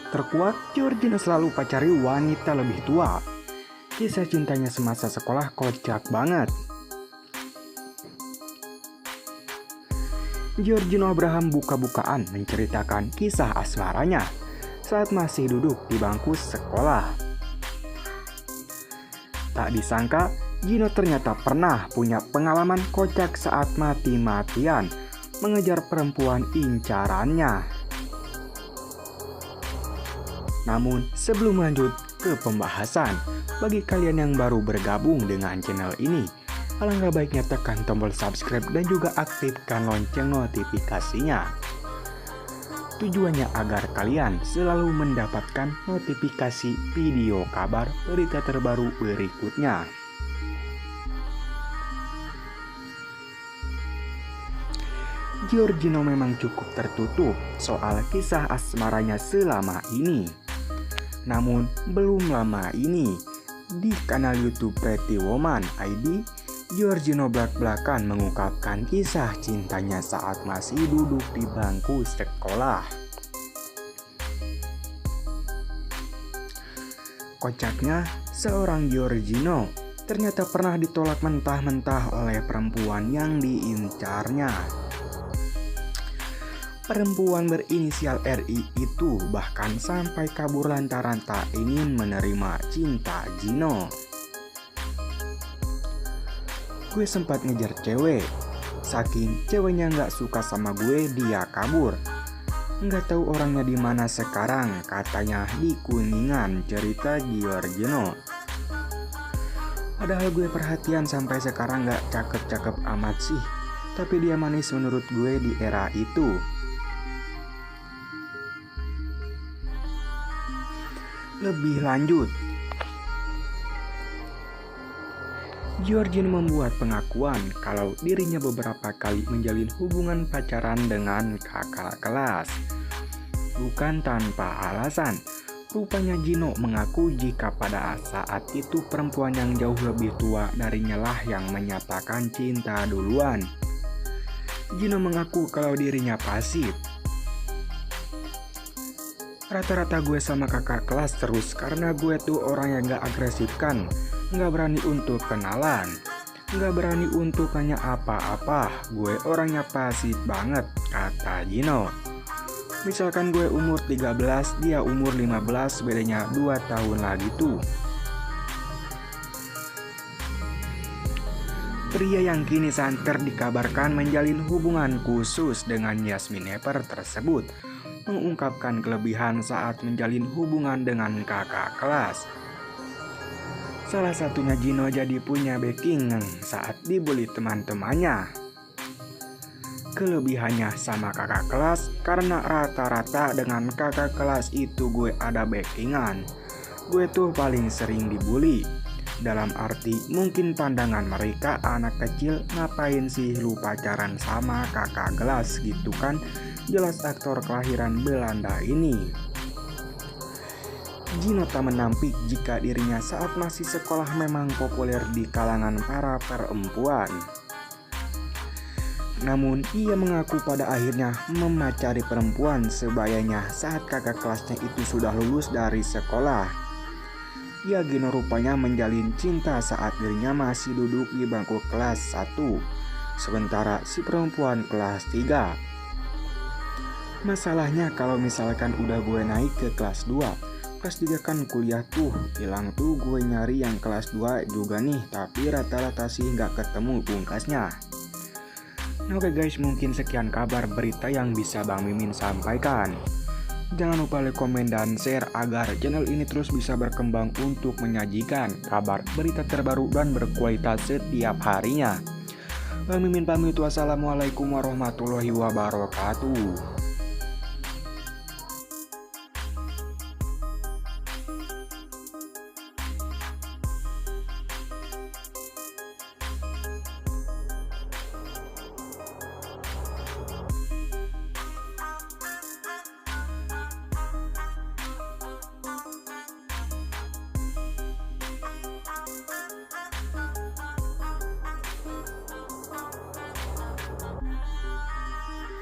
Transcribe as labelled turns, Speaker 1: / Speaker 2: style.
Speaker 1: Terkuat, Giorgino selalu pacari wanita lebih tua. Kisah cintanya semasa sekolah kocak banget. Giorgino Abraham buka-bukaan menceritakan kisah asmaranya saat masih duduk di bangku sekolah. Tak disangka, Gino ternyata pernah punya pengalaman kocak saat mati-matian mengejar perempuan incarannya. Namun sebelum lanjut ke pembahasan, bagi kalian yang baru bergabung dengan channel ini, alangkah baiknya tekan tombol subscribe dan juga aktifkan lonceng notifikasinya. Tujuannya agar kalian selalu mendapatkan notifikasi video kabar berita terbaru berikutnya. Giorgino memang cukup tertutup soal kisah asmaranya selama ini. Namun belum lama ini, di kanal YouTube Pretty Woman ID, Giorgino belak-belakan mengungkapkan kisah cintanya saat masih duduk di bangku sekolah. Kocaknya, seorang Giorgino ternyata pernah ditolak mentah-mentah oleh perempuan yang diincarnya. Perempuan berinisial RI itu bahkan sampai kabur lantaran tak ingin menerima cinta Gino. Gue sempat ngejar cewek, saking ceweknya nggak suka sama gue dia kabur. Nggak tahu orangnya di mana sekarang, katanya di Kuningan, cerita Giorgino. Padahal gue perhatian sampai sekarang nggak cakep-cakep amat sih, tapi dia manis menurut gue di era itu. Lebih lanjut, Giorgino membuat pengakuan kalau dirinya beberapa kali menjalin hubungan pacaran dengan kakak kelas. Bukan tanpa alasan, rupanya Gino mengaku jika pada saat itu perempuan yang jauh lebih tua darinya lah yang menyatakan cinta duluan. Gino mengaku kalau dirinya pasif. Rata-rata gue sama kakak kelas terus karena gue tuh orang yang gak agresif kan, gak berani untuk kenalan, gak berani untuk tanya apa-apa, gue orangnya pasif banget, kata Gino. Misalkan gue umur 13, dia umur 15, bedanya 2 tahun lagi tuh. Pria yang kini santer dikabarkan menjalin hubungan khusus dengan Yasmin Nepper tersebut mengungkapkan kelebihan saat menjalin hubungan dengan kakak kelas. Salah satunya Gino jadi punya backing saat dibully teman-temannya. Kelebihannya sama kakak kelas karena rata-rata dengan kakak kelas itu gue ada backingan. Gue tuh paling sering dibully. Dalam arti mungkin pandangan mereka anak kecil ngapain sih lu pacaran sama kakak kelas gitu kan. Jelas aktor kelahiran Belanda ini. Gino tak menampik jika dirinya saat masih sekolah memang populer di kalangan para perempuan. Namun ia mengaku pada akhirnya memacari perempuan sebayanya saat kakak kelasnya itu sudah lulus dari sekolah. Ya, Gino rupanya menjalin cinta saat dirinya masih duduk di bangku kelas 1, sementara si perempuan kelas 3. Masalahnya kalau misalkan udah gue naik ke kelas 2, kelas 3 kan kuliah tuh, hilang tuh gue nyari yang kelas 2 juga nih, tapi rata-rata sih nggak ketemu pungkasnya. Nah, oke guys, mungkin sekian kabar berita yang bisa Bang Mimin sampaikan. Jangan lupa like, komen, dan share agar channel ini terus bisa berkembang untuk menyajikan kabar berita terbaru dan berkualitas setiap harinya. Bang Mimin pamit, wassalamualaikum warahmatullahi wabarakatuh.